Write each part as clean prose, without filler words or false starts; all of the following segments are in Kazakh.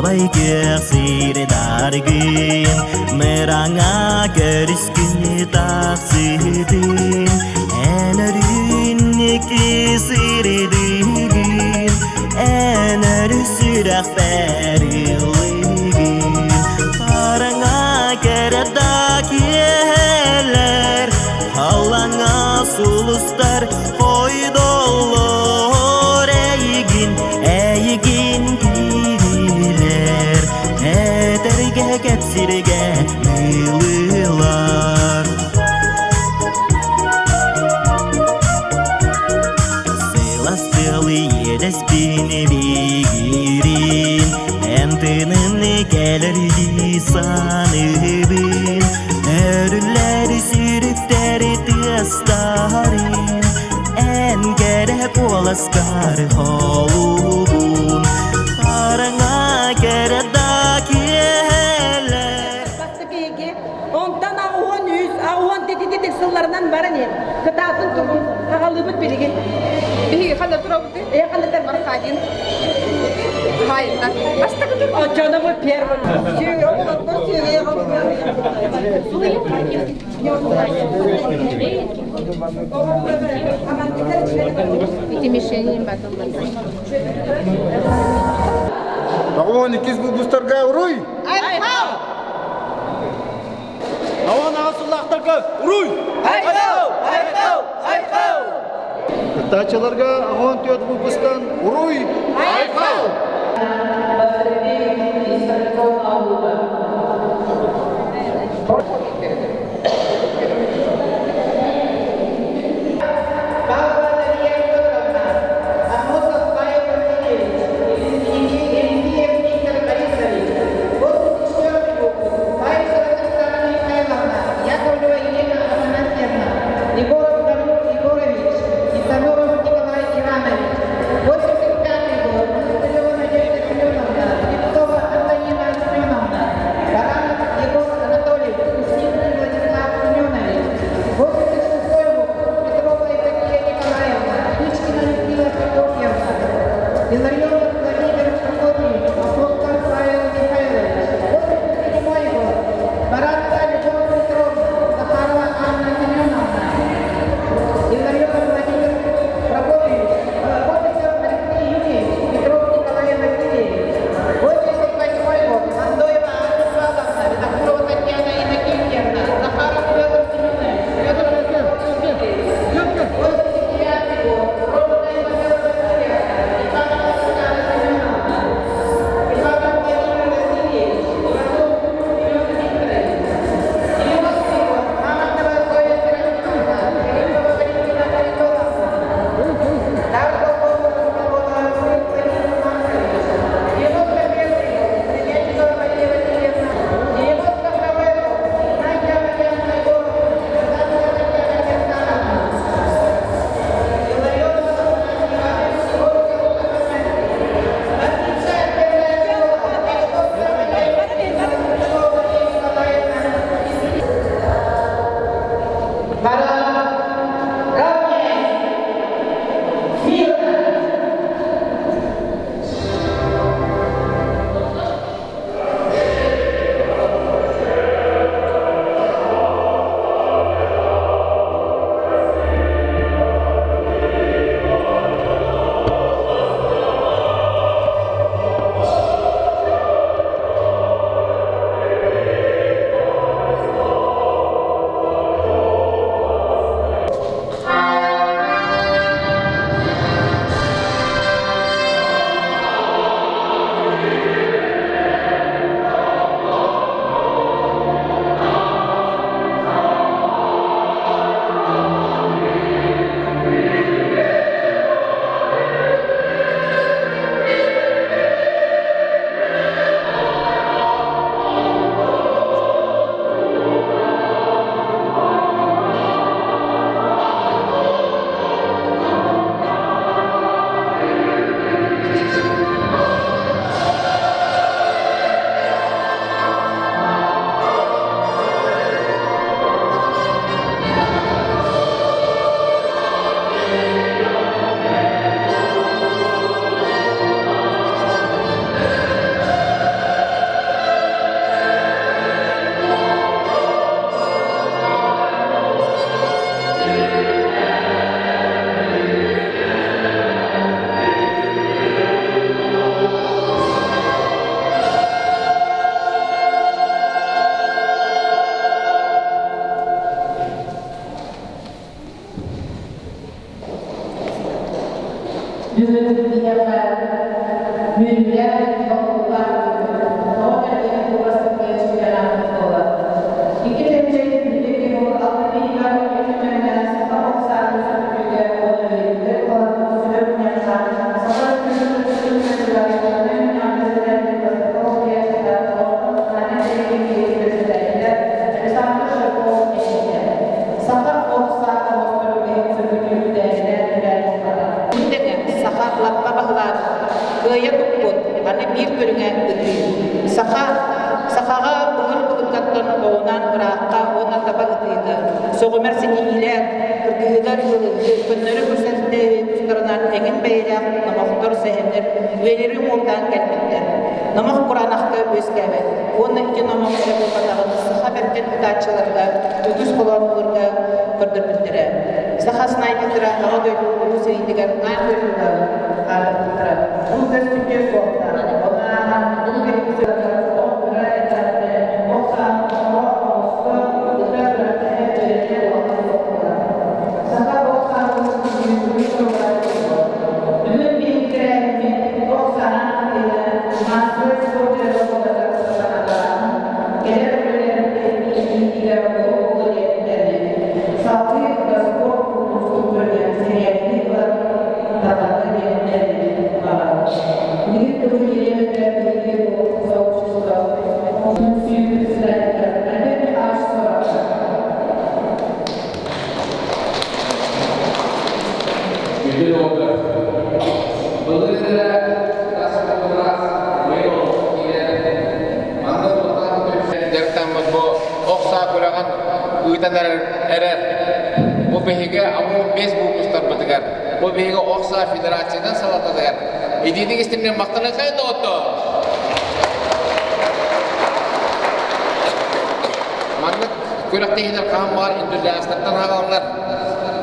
baik sire dargin meranga garis kini taksidin enerin iki sire digin ener sudah periligin paranga keredak yeler halanga sulustar koydolor eigin gidiler eterge kepsirge mililar selas beli yedes bini bigirin entinin gelir sanibin erleri sürüpleri tiyastarin en gerek olaskar holubun paranga keredak yeler Bastı bilgi, ondan avuğun yüz, avuğun dedik sıllarından bari ne? Kıtatın turun, kağalıbıt bilgi. Bihi kada turabdı. Kanıtlar var. Marhadin. Hayır. Basta kudur. Canım bu первый. İki müşterinin bakımları. Nagawon ikiz bu bustarga uruy. Ayhal! Nagawon asulaktarga uruy. Ayhal! Ayhal! Ayhal! Taçalarga nagawon tiyot bu bustan uruy. Ayhal!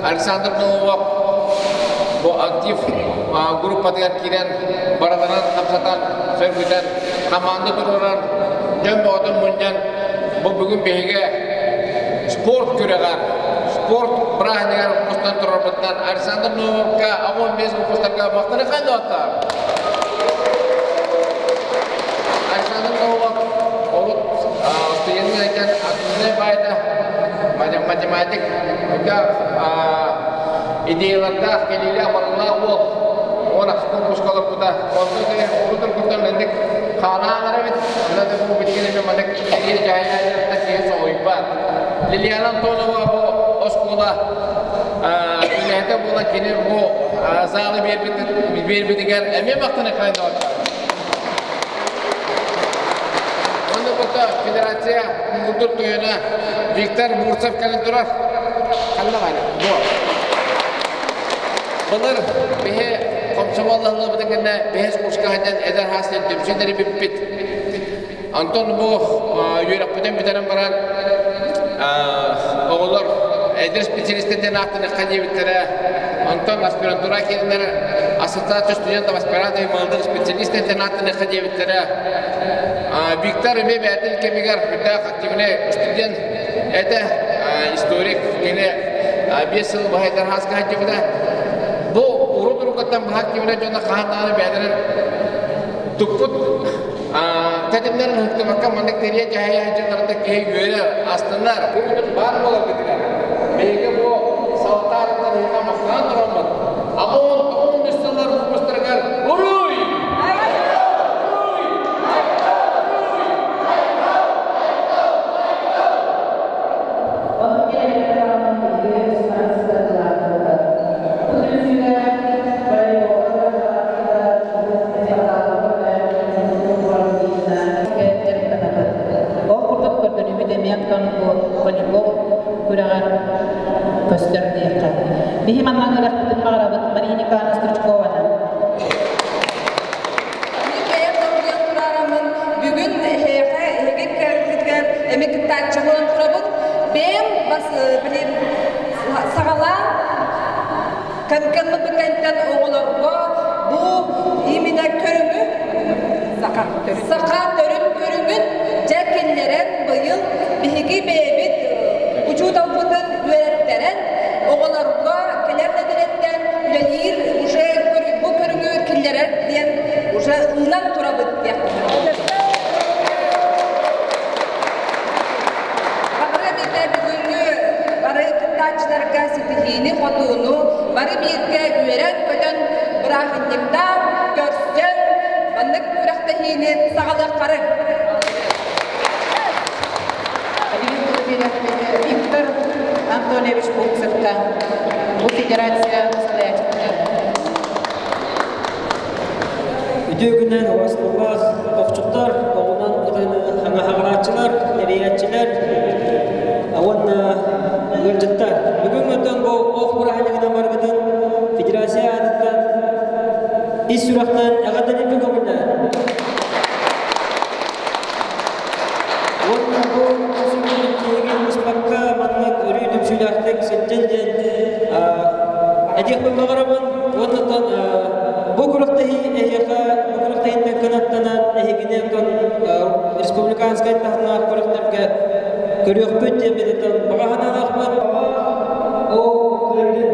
Alexander Novak, aktif grup patikan kiran, baradanan kapsatan, serbitan, kamanda turunan, jam bawatan munjan, bugün behige sport küregar, sport berahnigar mustan turabatan, Alexander Novak ka, awal mes mustan ka, maktana kan dotar. Alexander Novak, olut, tiennya kan, akhirnya baiklah. Banyak matematik juga idealarda kelile Allah bu ona sekolah kita waktu itu urutan kita nanti kalah nggak nanti bu bikin ini mana ini jaya tak kian soibat lilianan tono bu sekolah ini itu bulan kini bu zalim biar emang waktunya kalian tahu untuk kita federasi mundur tuyana Viktor Burtsov kalian turun kanda mana bu bener behe komşumallarla bedengene behes kurskahajan eder hasil temsilleri bipit Anton bu yürek beden biterim baran oğullar eder spesialistlerden aktını kanyebitlere Anton aspirantura kelinler asistantı student aspirantı maldır spesialistlerden aktını kanyebitlere Viktor ve betel kemigar hüda aktifine student ede historik yine bir yıl bahaydan haskahacımda bu urut-urukatan bahak kimine jona kahanana bederen tuput tadimlerin hükümakka mandak teriye cahaya hacılarında kehi göğeler aslanlar urut bar bolar dediler belki bu saltarlar hina maklan duramad ama on üstünler hukustırgar uruy Sakat törümün cekillerin bıyıl bihigi bebit vücut avıdan üretteren oğlarla kelerle diretten ülelir uje bu bari birke güveren kötön bırakınlıkta görsen bandık bıraktı hini sağlık karın. Виктор Антонович Буксовка, bu федерация настоятельная. Үтөгүнен вастылбаз окчуктар, оғынан ыдыны хаңа-хағыратчылар, эрiyatçiler, аванна ылжыттар. Бүгүн өтөн бу ок бураханыгына баргыдын федерация адыттан ис сурактан агадан эпи көмүнө. Онна бу сүргүн кеген муспакка маннак өрүйдүп сүйлактык сетченден адек бымбагарабын оннотон bu gruptahi eheka bu gruptahi kanatana ehigine ton respublikanskay tahna gruptapga körüyökpöt diyemedetan bagahana akbar o köyde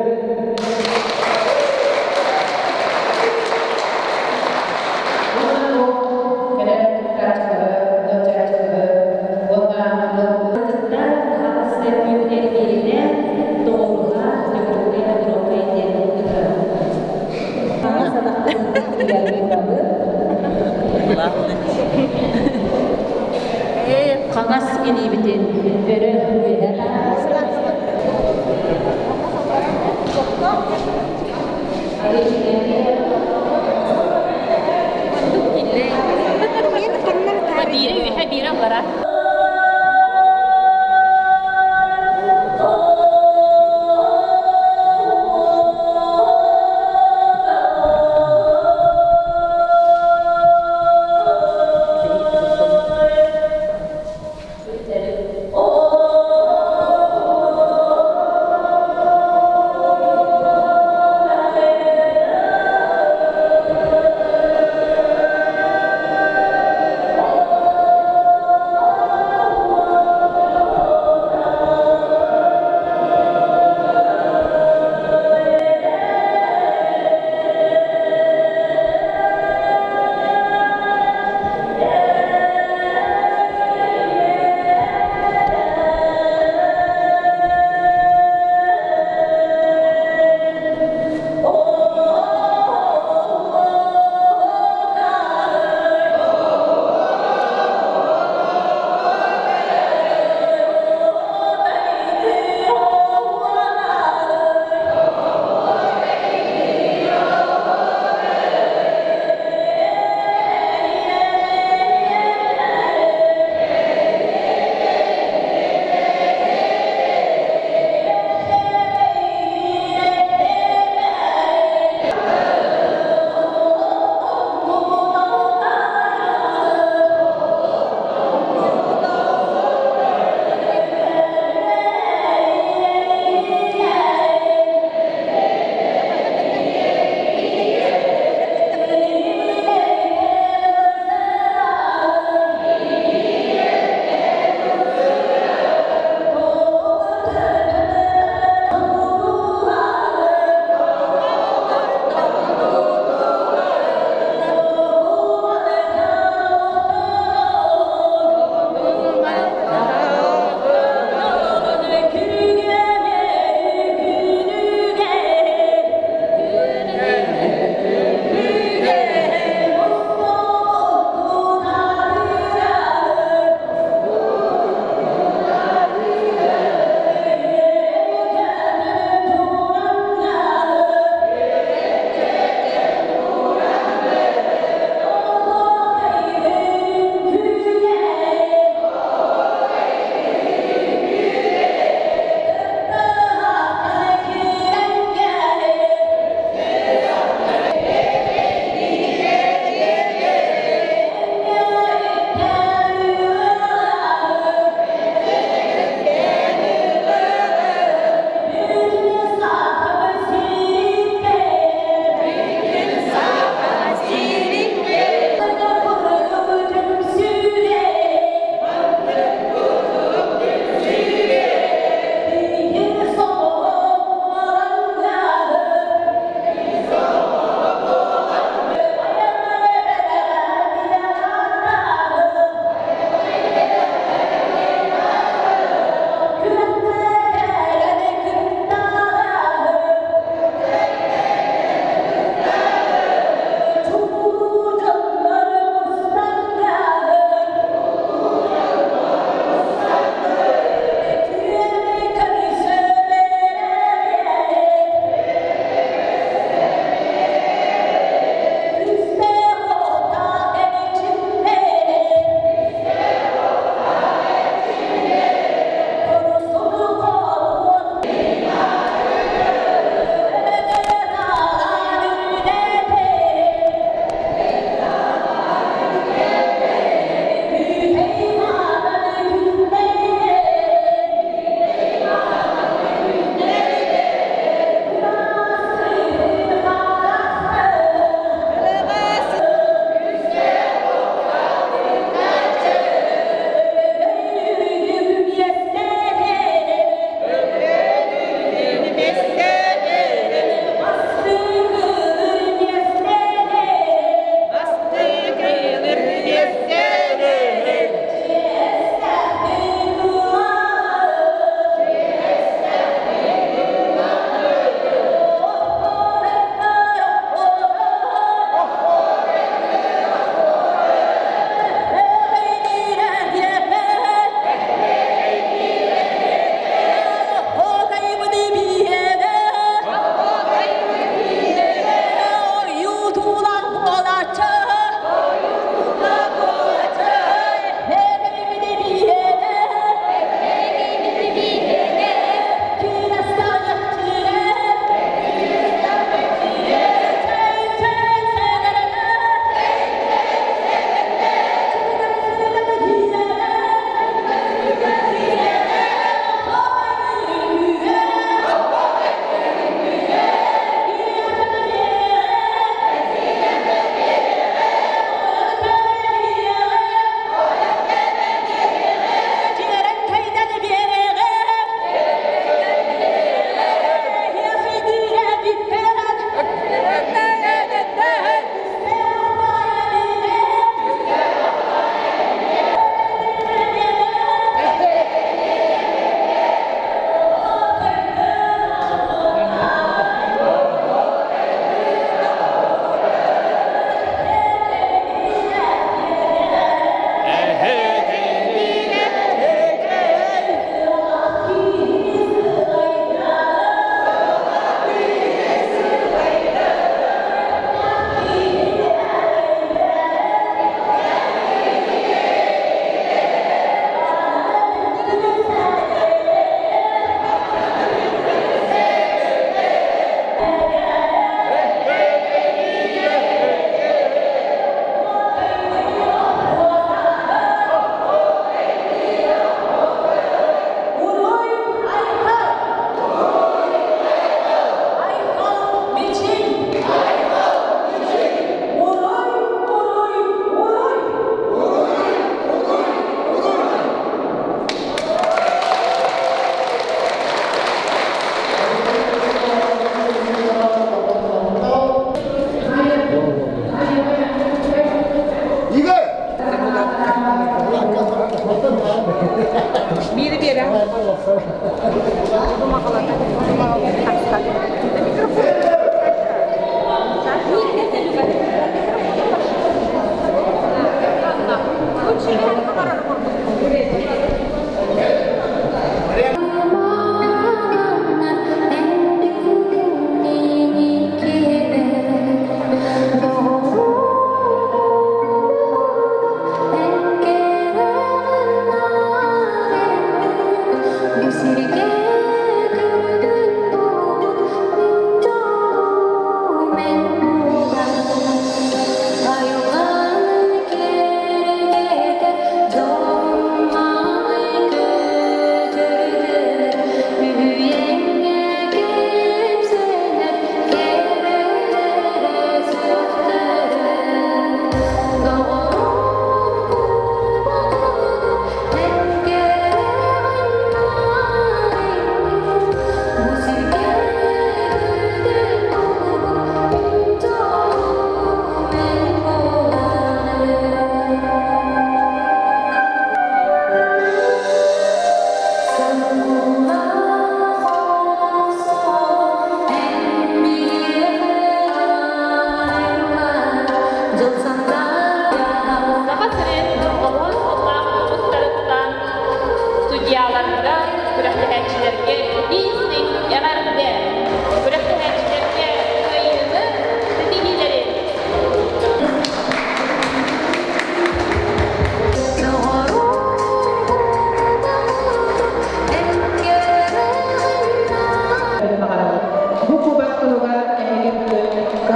Kangas ini bitin, bere bere. Biri biri bara.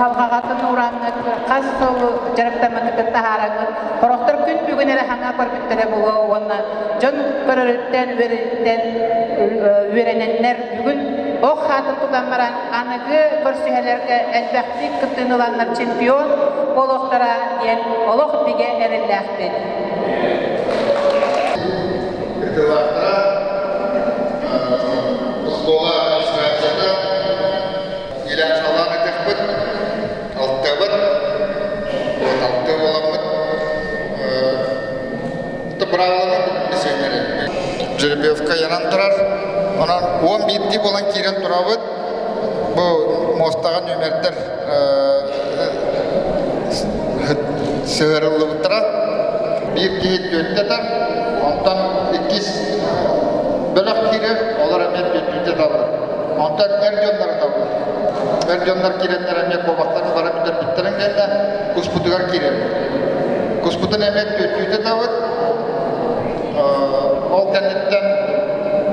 halqaqатын urannet qas sol jaraptamatıkın taharangın horoqtar gün bugünere hanga korbittere bugo onna jon körörütten verenenler bugün o hatın tulanmaran anıgı körsühelerge elbähtik kıtыныlanlar çempion boloqtara diyen oloq dige erellähti. Италактара футбола администрацияда илен салан этекбит, алтыбыт, алты боламыт, тыбыралымыт бисенери. Жеребьевка янан турар, онан 11 болан кирен турабыт, бу мостаган нөмердер сыгырылыбыттыра, bir geyit göttetar, ondan 2 bölük kiri olur emek götürde dalır. Ondan erjonları dalır. Erjonlar kirenler emek kovaklarını bara bittirin geldi, kusputugar kiren. Kusputun emek götürde dalır, ol kennetten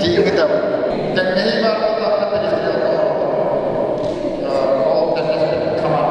tiyimi dalır. Tekneyi var Allah'ına periştiriyor. Ol kennetten tamam.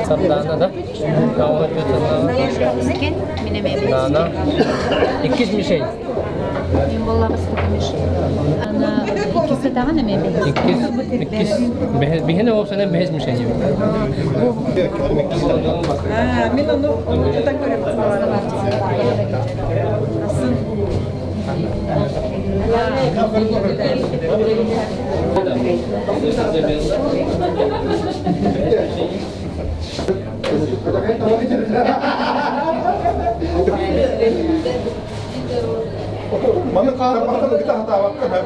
Sardana kawat Nana. İkiz mi şey? Ana ikisi daha ne mi? İkiz. Bihine olsa ne behez mi şey? Min onu tutan görüyorum. Mana kahramanlar kita hata waktu kan?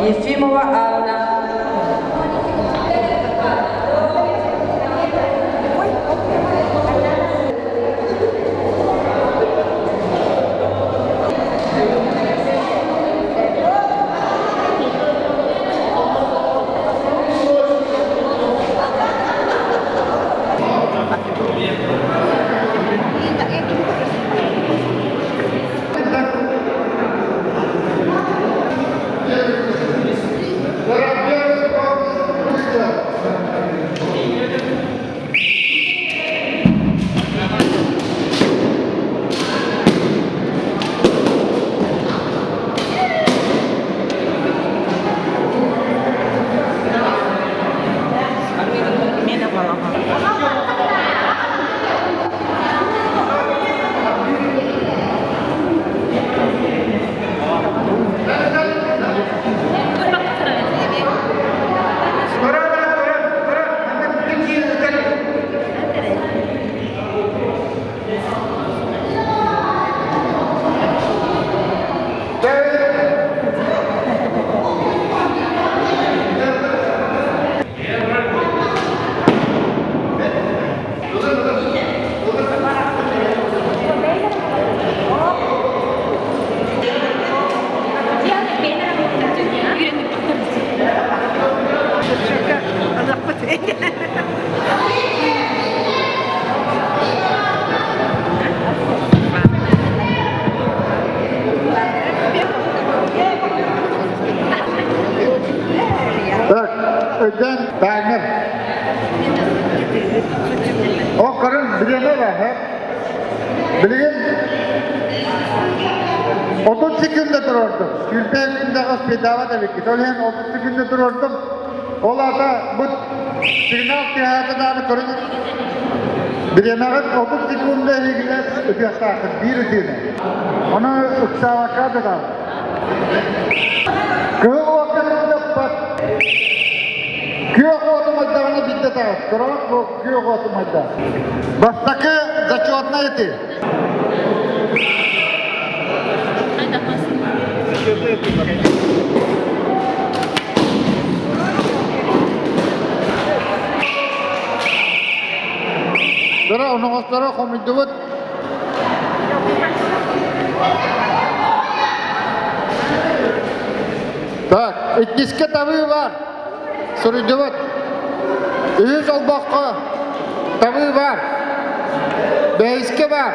Yefimova Anna. Так, öden daimir. O karın bilene var hep. Bilgin 30 sekünde dururdum. Gülten günde kız bedava da bekliyor. Öyle 30 sekünde dururdum. Olarda bu signal tiyatı da karın bilemeğin 30 sekünde ilgiler ötüyastakın bir ötüyene. Onu ıksavaka da Kığı vakitinde bak. Kıyok otomajlarını bitti tağız. Kırak bu kıyok otomajlar. Bastaki zачетна eти. Dara onun ostara komiduvut. Так, иккиске табы бар. Сурыдывыт. Үйіз олбаққа табы бар. Бәйіске бар.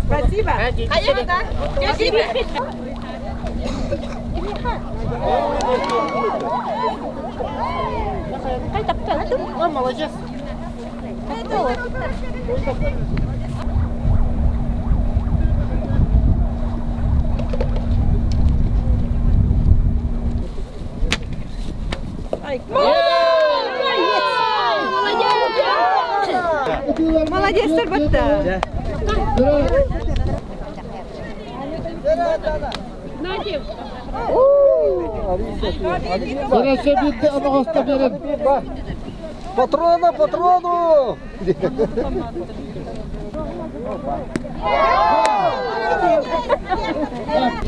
Спасибо. Молодец. Молодец, Сарбатта. Хорошо bitti ama hasta verin. Patronu.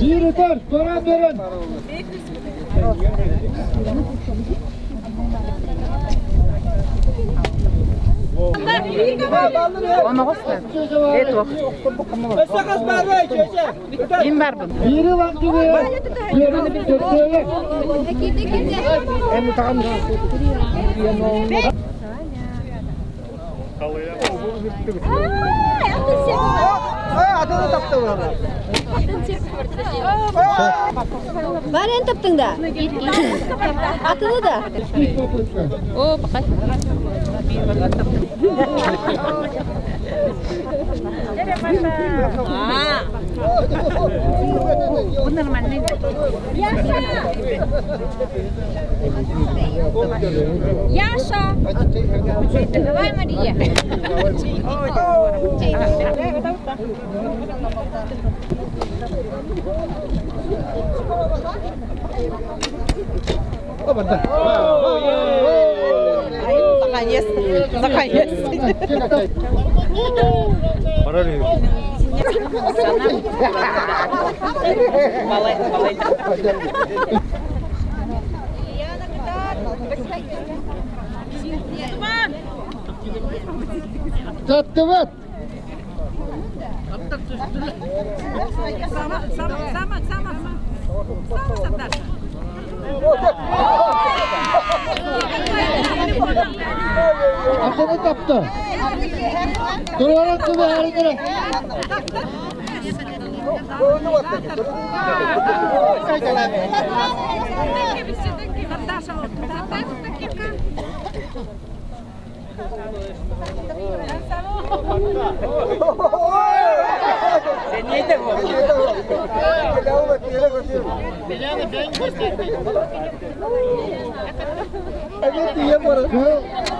Bir yeter, sonra verin. Onu göster. Et o. Kim var bu? Biri var duruyor. Biri tutuyor. Hem tamam. Бар ен таптың да? Атыны да? О, бақай. Bu нормальный. Яша! Давай, Мария. Наконец. Tatlıvat. Atını kaptı. Duralım kıvı harekete.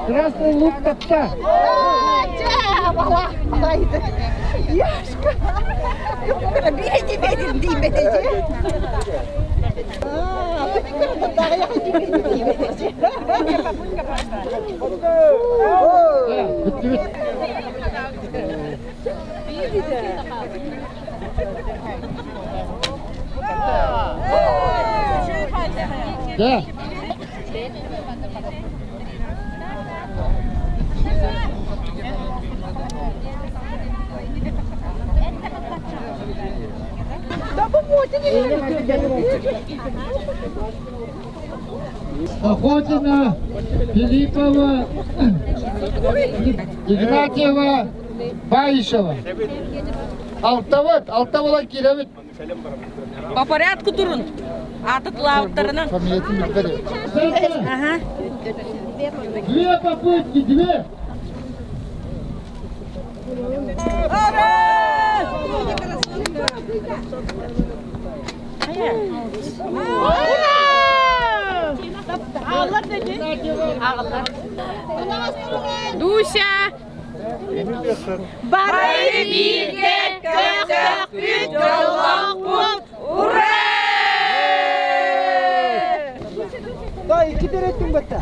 Красный лук капта. Да. Охотина, Филиппова, Игнатьева, Баишева. Алтавалар келемет. По порядку турун. Атытлауттарынан. Фамилиятын білдірі. Две попытки, две. Дуся! Бары бирге көк бүт жолғақ бұлт. Ура! Дай, кидер еттің бәтті.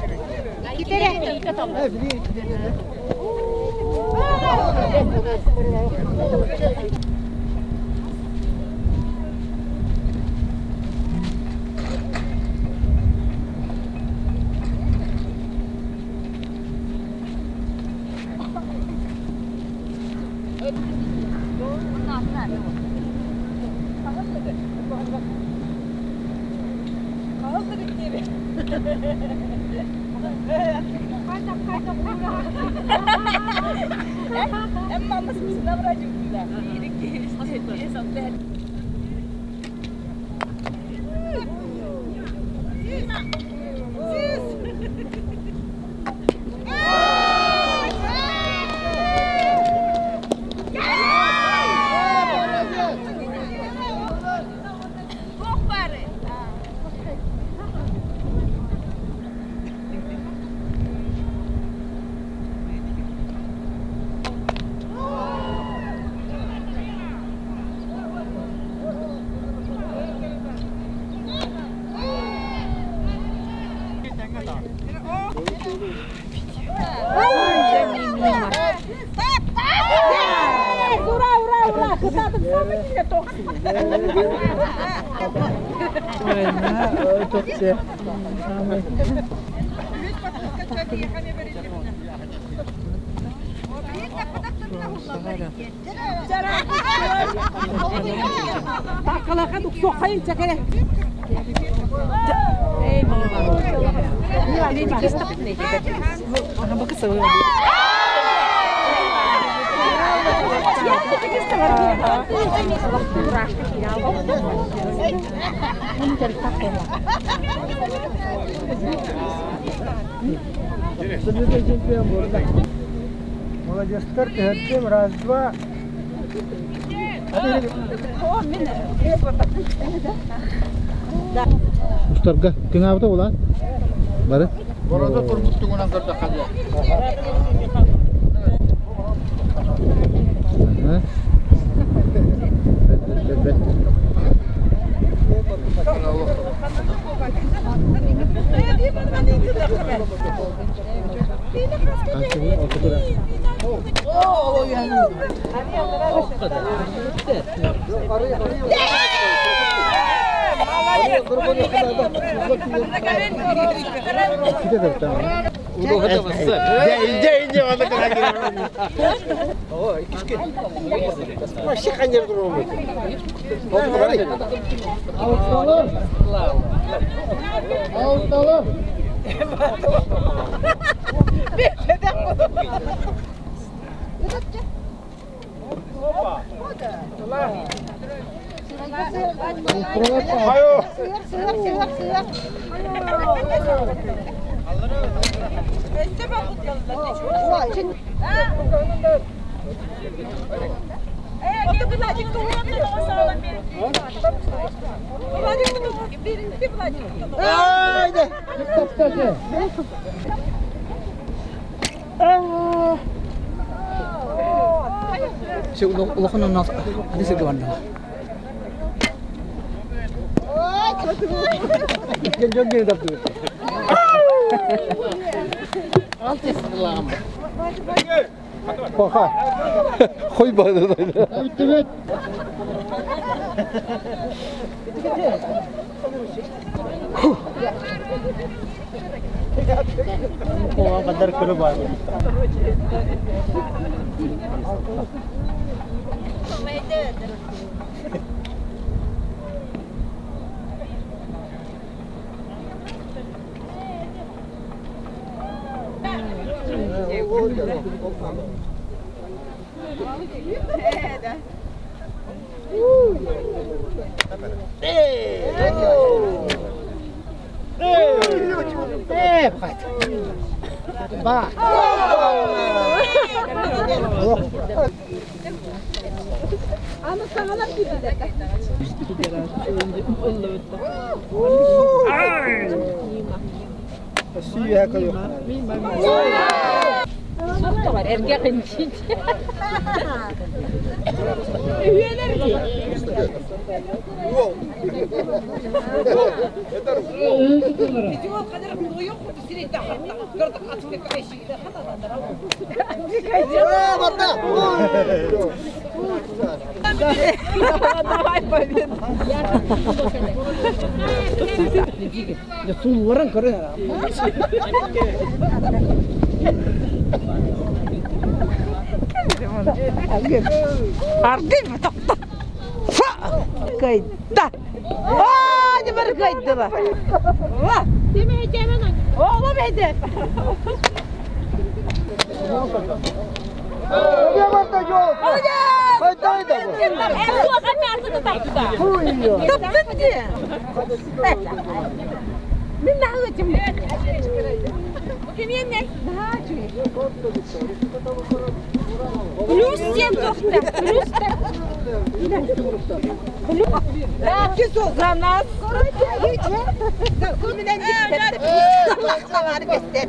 Молодец, старт, раз, два. Ustaga, kenapa tuh ulan? Bare? Burada turmuştuğuna kadar kalıyor. Ha? Bet. Kita Koy bana da. Evet. O kadar kuru var. Ardın mı tokta? Kayıtta. Hadi bari kayıtta bak. Demeyeceğim hemen. Oğlum hedef. Taptın diye. Min nahıcım. Bugün yeniden. Plus sen tokta. Plus da. Rakı sozanaz. Kuminen gitti. Allah var göster.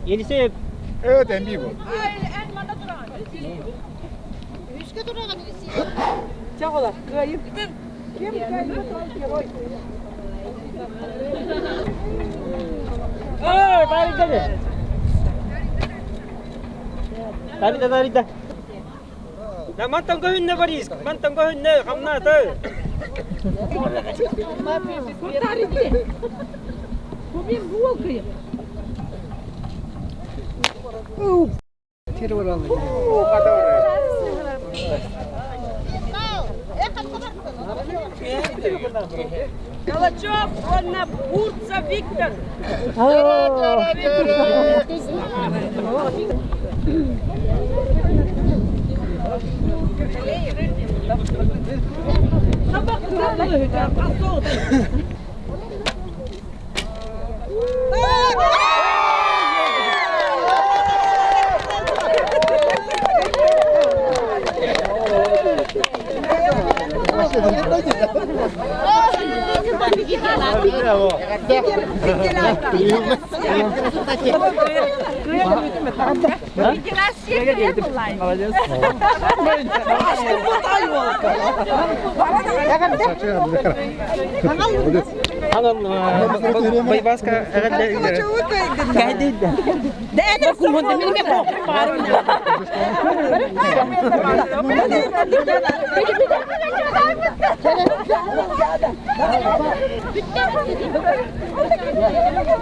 Yenisi evet en büyük bu. Çakola. Kayıp. Kim kayıp? Tari. Na mantong ko hunna baris, mantong ko hunna kamna to. Bugün bu okuyup. Калачев, он на Бурца Виктор.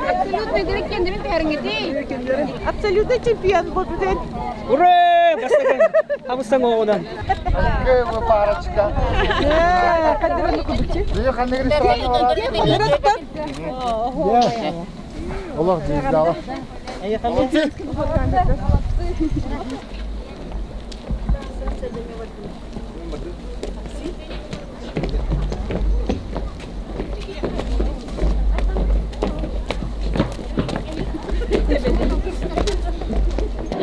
Абсолютно direkt kendimi переңети. Абсолютно чемпион болдun. Ура! Бастаган. Хамыстан оғынан. Bu parachka. Diye kanne restoranı var. Allah cezası.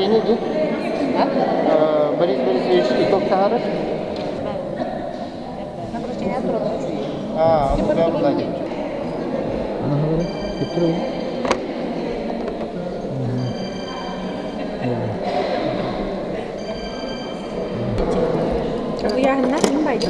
Ini tuh, baris-baris itu sehari. Baru lagi. Uyanlar kim baydı?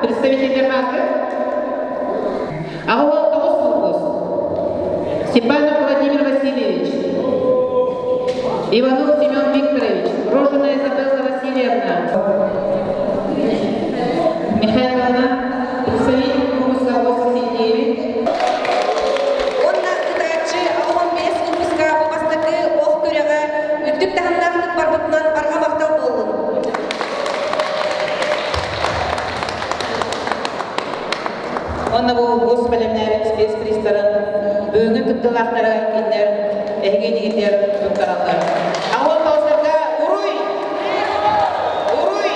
Представитель Германии. Агуал Камусмургус. Степанов Владимир Васильевич. Иванов Семен Викторович. Рожина Изабелла Васильевна. Михайловна. Представитель Курса 89. Он на киндер эһиге дигендер туттаралар. Агыл таусарга уруй. Уруй.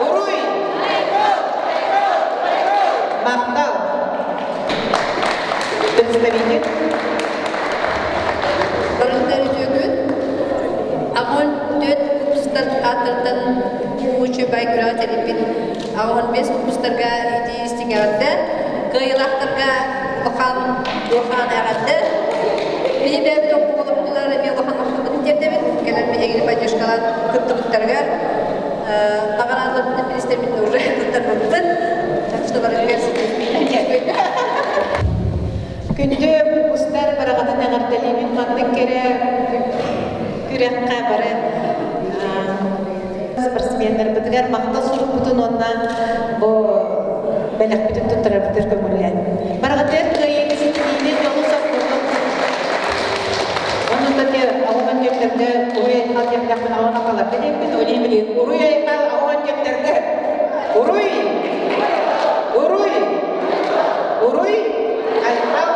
Уруй. Мактал. Представитель. Барындары жөгүн агон төт купстар катырдан учу байгыра телепин агон бес купстарга идистиңерде кыйлактарга бахан агады бибе топулуклар би бахан ахмын дедебит келен бегили поддержкалар кыттыктарга агаразды министрмен уже кыттырдын так что барыңыз Күнде купстар барагатын агарталимин мандык кере күрәккә бары спортсменнер битгәр макта суруп бутун оннан бу белек бүтүн туттырып битер көмүлгән. Барагатер кыйын ситине жолу саккырдым. Онун да алган кептерде уй хатып япын алган калар. Белек ойлайм билет. Уруй айкал алган кептерде. Уруй. Уруй. Уруй. Айкал.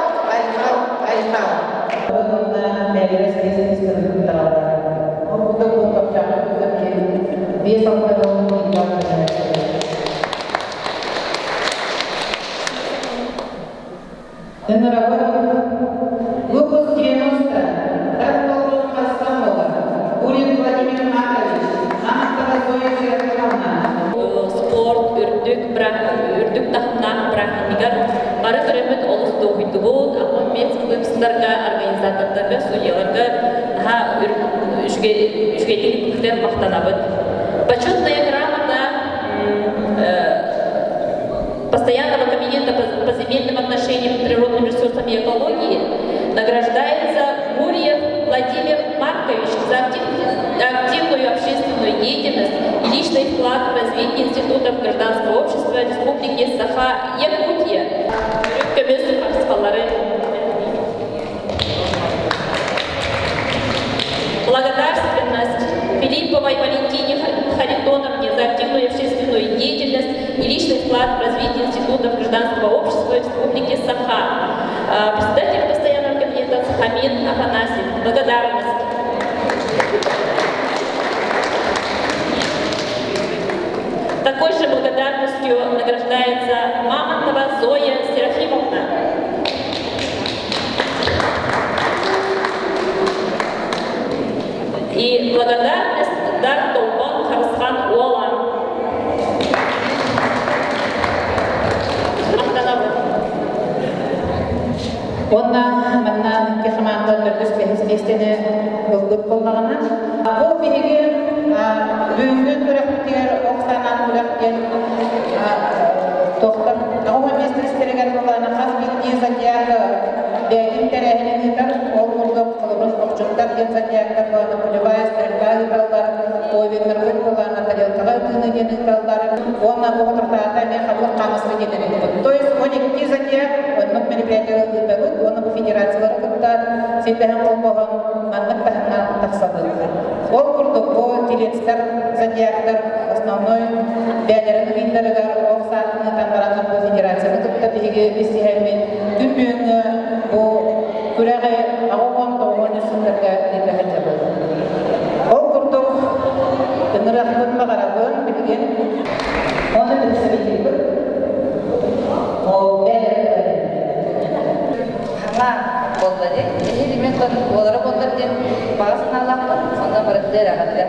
Онда берес бизнес туралы. Онда контакт чакырып бес алган спорт, үрдік тақымнақ брахмигар бары көремет олыс тоғыйды бол, ақымет клубсындарға, организаторларға, судьяларға үшгейтік күктер мақтанабыд. Почетная грамота Постоянного комитета по земельным отношениям, природным ресурсам и экологии награждается Гурьев Владимир Маркович за активную общественную деятельность и личный вклад в развитие институтов гражданского общества Республики Саха-Якутия. Благодарственность Филипповой Валентине Харитоновне за активную общественную деятельность и личный вклад в развитие институтов гражданского общества Республики Саха. Председатель постоянного комитета Хамин Афанасьев. Благодарность. Такой же благодарностью награждается Мамонтова Зоя Серафимовна. И благодарность дар Толбон Харсхан Уолан. Онна манна кехманда дөрөс бехистене булгут болмагына. Бу биге бүгүнгө көрөктөр оксанан көрөктөр токтор агы местестерген болгана хас битти задяга бегин терехинен ол болду кылыбыз окчуктар ген задяга болгана полевая стрельба талдар ойбемер болгана тарелкага тыны талдар онна бу туртата мен хабар камысын деден. То есть 12 задяг одно мероприятие бегут оны бу федерациялар кытта сепен болмогон мандык тахынан таксады. Ол курдук бу телецтер задягдар основной бәлерин виндергар оксатны тандараны бу федерацияны кытта биге бисиһәмен күмүнгө бу күрәгә агыган тоғаны сүндәргә дибәһәтә бу. Ол курдук тынырахтын магарабын билген оны билсәбилек. Ол бәлер Хама болдады. Эһи мен олары болдар ден багасын аллақпын. Сонда барыдыр агады.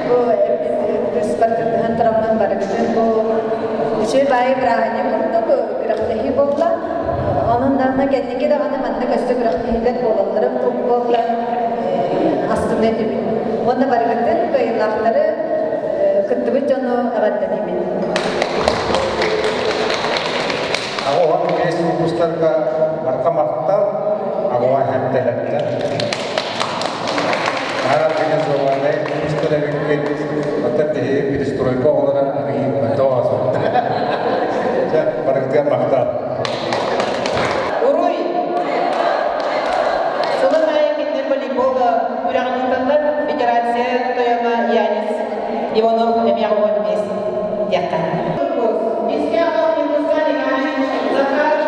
Бу спортивный тарафынан барыгын бу үче бай брахани курдук графтахи болла. Анын дарына кендеге даганы манда көстө графтахидер болалары болла. Астында деп. Онда барыгын кыйлактары кыттыбы жону агадданы. Агуан бесин кустарга маркамактал агуан хатталатта. Арабиген зовалай кустарга отте перестройка олара аги тоазо. Ja, барыгын мактал. Уруй. Соломая киндер волейбола урагынтандар федерация тояна Янис Иванов Эмиагон Мес. Якан. Биске агам Захар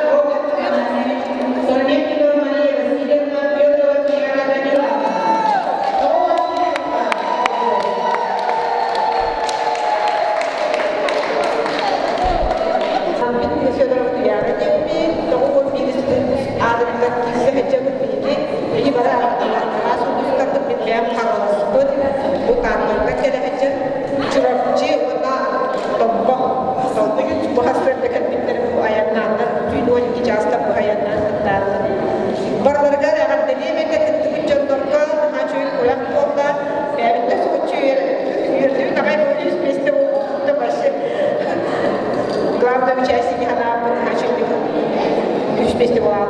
фестивал.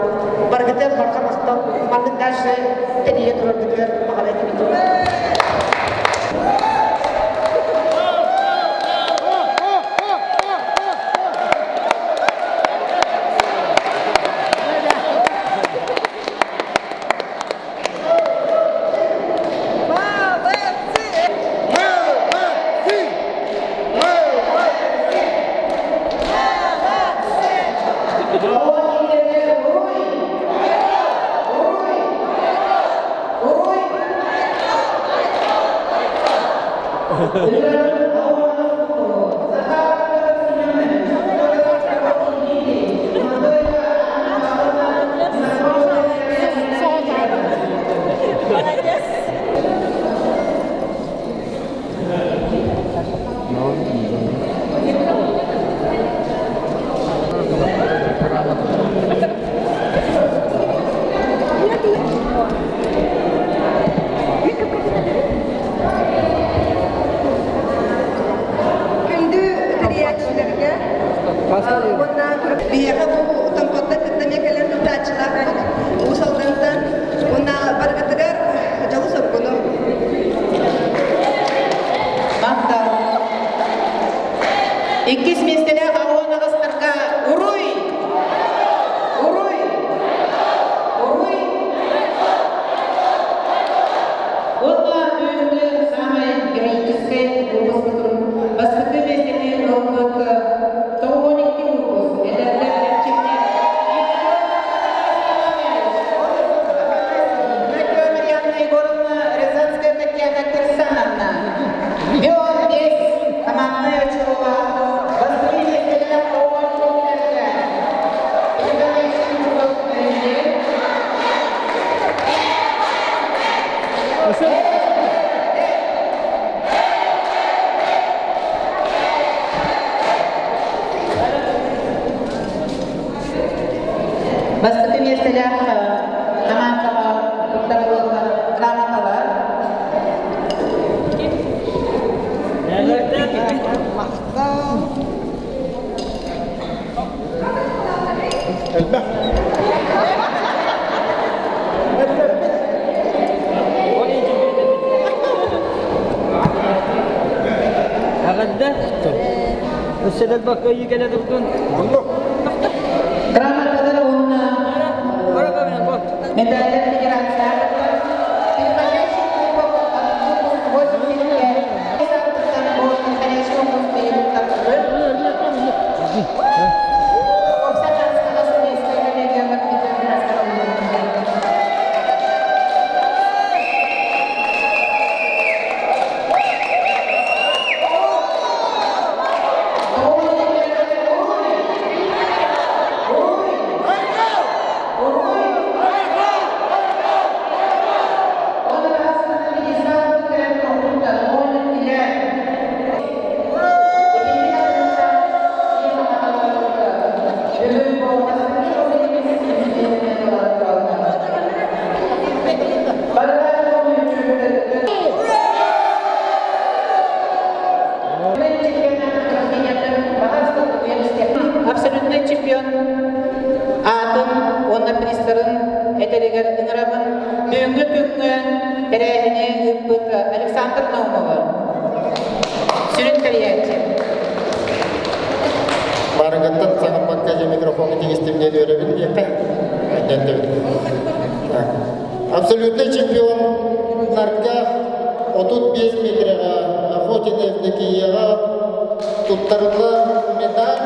Баргатер бархамастан мандын дальше тение тургатер махалай тимиту. İkis mesele havan ağızlarga uruy. Ola büyüğünü samayin girişkisi bulmasıdır. Baskıtı mesele olmak toğunikli bulması. Ederler gerçekten. Nakıyorum yanına Igor'un Rязанская Татьяна Кирсановна. Вён весь командная чула. Baskıtı meseleler komandala, granatalar. Agada. Usadan bakayı gene durdun. Granatalar onunla. Medalya federasyonu. Абсолютный чемпион атын, онна пристарын, этелегер ыңырабын, бүгінгі бүгінгі перәйіне үппіт Александр Наумова. Сүрін кәрияйте. Барыгаттан саңын баққа микрофоны тегістемден өребін бейті. Абсолютный чемпионларға 35 метрға Охотиневдегі еға тұттарылы медаль.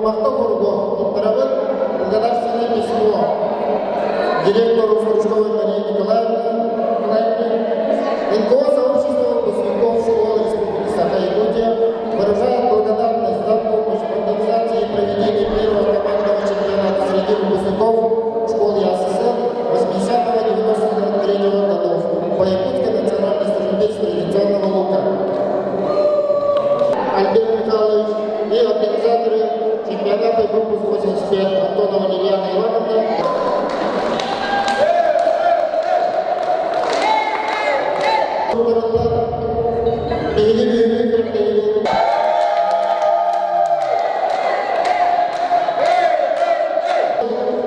мақта құрғы тұттырабын благодарственное письмо директору Стручковой Марии Николаевне, НКО сообщества выпускников школы Республики Саха-Якутия выражает благодарность за помощь в организации и проведении первого командного чемпионата среди выпускников школ ЯСС 80-93 годов по Якутской национальной стрельбе с традиционного лука. Альберт Михайлович и организаторы чемпионата группы 85 Антонова Лилиана Ивановна.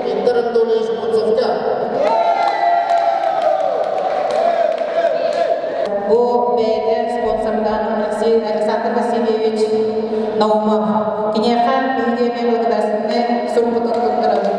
Виктор Анатольевич Муцовка. Бу бэден спонсордан Алексей Александр Васильевич Наумов. Кинеха билгеме благодарственный сурпутот туттырады.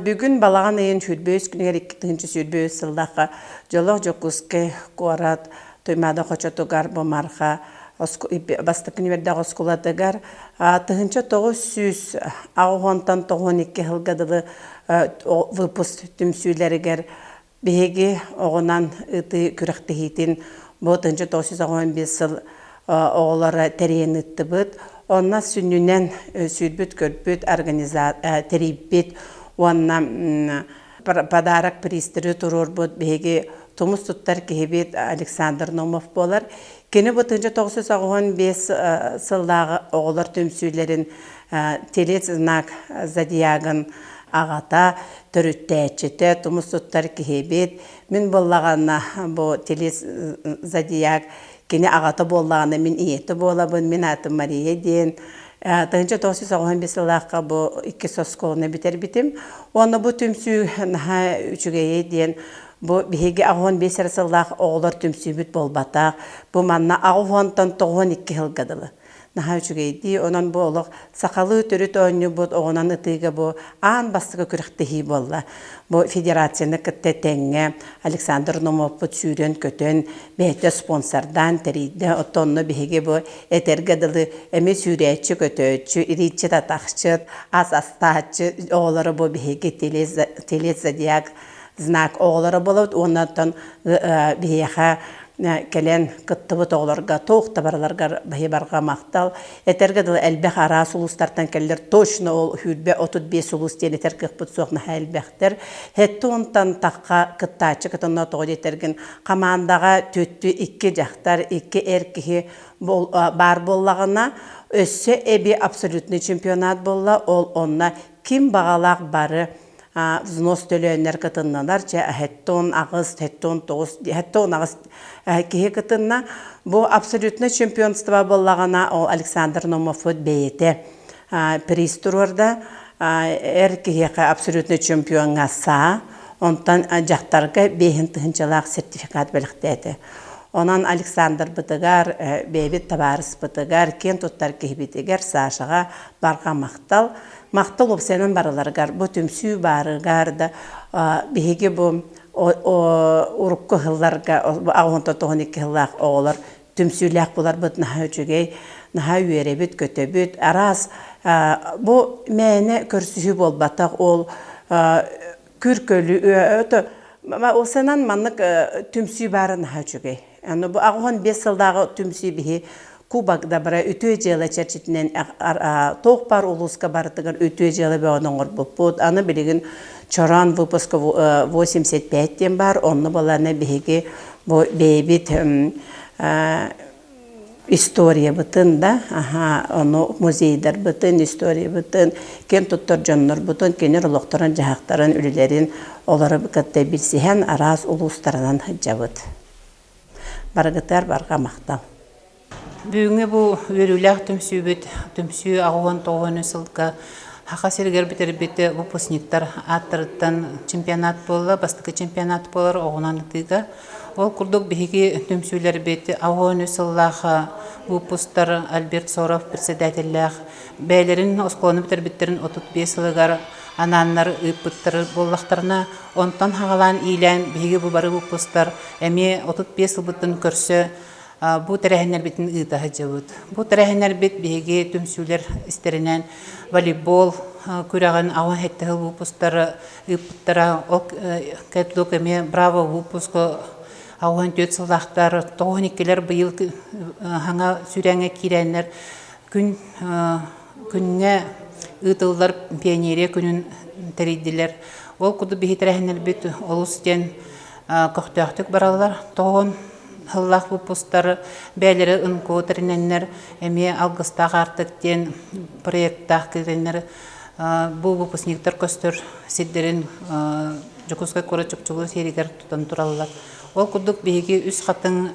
Бүгін балаған айын сүрбөз күнігер 2-ші сүрбөз сылдаққа жолық жоққызқы қуарат тоймада қочатугар бомарха бастық күніверді ғоскуладығар 900 ағуғантан 92 ғылғадылы выпуск түмсүйлерігер беге оғынан ұты күріқтігейтін бұл 915 сыл оғылары тәрейін ұтты бұд. Онна сүнінен сүрбіт көрбіт терейбіт онна подарок пристыры тұрыр бұд беге Тумус туттар кебет Александр Номов болар. Кені бұл 915 сылдағы оғылар түмсүйлерін телец знак зодиагын ағата түріттәчеті Тумус туттар кебет. Мен болағана бұл телец зодиаг кені ағата болағана мен иеті болабын. Мен атым Мария ден. 915 сылаққа бұл 2 сосколына бітер бітім. Оны бұл түмсүй үчігeye ден bu bihege ağon 5 sılaq oğlar tümsübüt bolbataq. Bu manna ağontan 92 yıl gadılı. Naha üçügeydi. Onan bu oluq saqalı törüt oyunu bu oğunan ıtıga bu an bastığı kürüqtehi bolla. Bu federasyonu kıtte tenge Alexander Nomov bu sürün kötün behte sponsordan teride otonnu bihege bu eter gadılı eme süriyetçi kötüçü, iriçi tataqçı, az astaçı oğları bu bihege telez zodiak знак оғлары болады, оннан бейеға кәлен күттібіт оғларға, тоқты барларға бейбарға мақтал. Әтергі дұлы әлбәқ ара сұлыстартан кәлілер точно ол хүлбе 35 сұлыс ден әтер күқпіт соқна әлбәқтір. Әтті онтан таққа күттачы күтінна тоғыд әтерген қамандаға төтті 2 жақтар, 2 әркіхі бар боллағына өсі әбі абсолютный чемпионат болла, ол онна кім бағалақ бары взнос төлөөннер кытынналар же хеттон агыс хеттон тогус хеттон агыс кие кытынна бу абсолютно чемпионство боллагана ол Александр Номов бейте приз турурда эркие абсолютно чемпионга са онтан жактарга бейин тынчалак сертификат белектети. Онан Александр бытыгар бейбит табарыс бытыгар кен туттар кебитигер Сашаға барға мақтал опсенен барыларгар бу түмсүү барыгар да беге бу урукку хылларга агонто 12 хыллак оолар түмсүүлак булар бут нахаучугей наха үйеребит көтөбүт арас бу мене көрсүхү болбатак ол күркөлү өтө осенан маннык түмсүү бары нахаучугей аны бу агон 5 жылдагы түмсүү бихи Кубакда бара өтө жылы чарчитинен тоқ бар улуска бартыгар өтө жылы беоноңор болпут. Аны билеген чоран выпуска 85-тен бар, онны баланы беге бейбит история бытын да, оны музейдер бытын, история бытын, кен туттар жоннор бытын, кенер олоқтарын, жахақтарын, үлілерін, олары бұқытты білсіген араз ұлыстарынан жабыт. Барғытар барға мақтал. Бүгінгі бұл өріләқ түмсүй ағуан тоғыны сылға Хақа сергер бітер біті выпускниктар аттырыттан чемпионат болы, бастықы чемпионат болар оғынанықтыға. Ол күрдік бігі түмсүйлер беті ағуан өсіллағы выпустар Альберт Соров председателләқ. Бәйлерін осқолыны бітер біттерін 35 сылығар ананнар ұйпыттыр боллақтарына. Онтан хағалан ийлән бігі бұбары выпустар әме 35 сылбыттың көрсі Бу тәрәһеннәр битен ыйтаһы жабыт. Бу тәрәһеннәр бит биһиге түмсүләр истеринән волейбол күрәгән аван хәттәһе выпустары ыйпыттара ок кәтлөкеме браво выпуск аван төтсыллахтар тоһникеләр быел хаңа сүрәңгә кирәннәр күнгә ыйтыллар пионерия күнен тәридиләр. Ол куды биһи тәрәһеннәр бит олустен көхтәхтек баралар тоһон Хыллах выпустары бәлері ұнқо түріненлер, әме алғыстағы артықтен проекттақ керенлер, бұл выпускниктер көстір сиддерін жүкізгі көрі жүкчілі серігер тұтан тұралылар. Ол күдік бейге үз қатын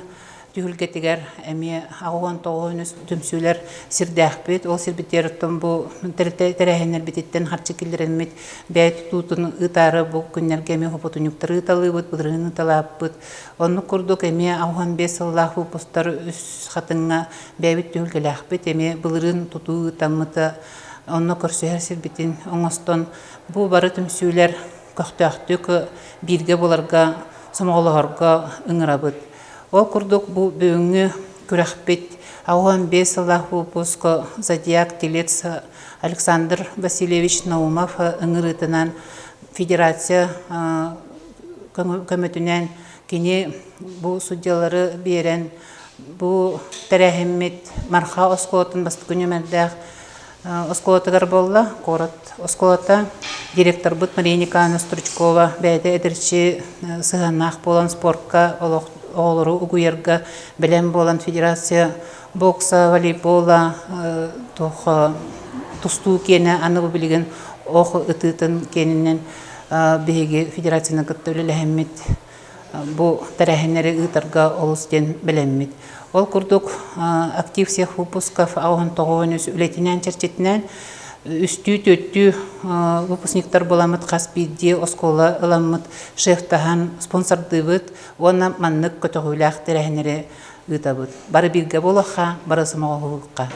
түйілгетігер әме ағуан тоғын үз түмсүйлер сирдәқ бет, ол сирбеттер ұттан бұл тәрәхенер бететтен харчы келдерін мет бәйт тұтын ұтары бұл күннерге әме ғопытын үктір ұталы бұд, бұдырын ұталап бұд. Оны күрдік әме ағуан бес ұллақ бұпыстар үз қатынға бәйбет түйілгеләқ бет, әме бұлырын тұту ұтамыты, оны көрсөйер сирбеттен оңыстан бұл бары түмсүйлер көқтәқтік бірге боларға, сомағылығарға ұңырабыд. Ол күрдік бұл бүйіңі күрәқпет ауған 5 Аллах выпусқа Зодиак Телец Александр Васильевич Наумов ұңырытынан федерация көмітінен кене бұл судьялары берен бұл тәрәхіммет марха осқуатын басты күні мәрдәқ осқуатығар болла, қорат осқуата директор бұд Мария Стручкова бәйді әдірші сығанақ болан спортқа олыру угуерга білем болан федерация бокса, волейбола, тұсту кені анығы білген оғы ұтытын кенінен бейге федерацияны күтті өлі әммет бұл тәрәхенері ұтарға олыстен білеммет. Ол күрдік актив всех выпусков ауған тоғуын өз үлетінен черчетінен үсті төтті выпускниктар боламыд қаспидде оскола ыламыд шефтахан спонсорды бұд, оны маннық көтіғіләқ тәрәхенері ұтабыд. Бары бірге болуға, бары сымауға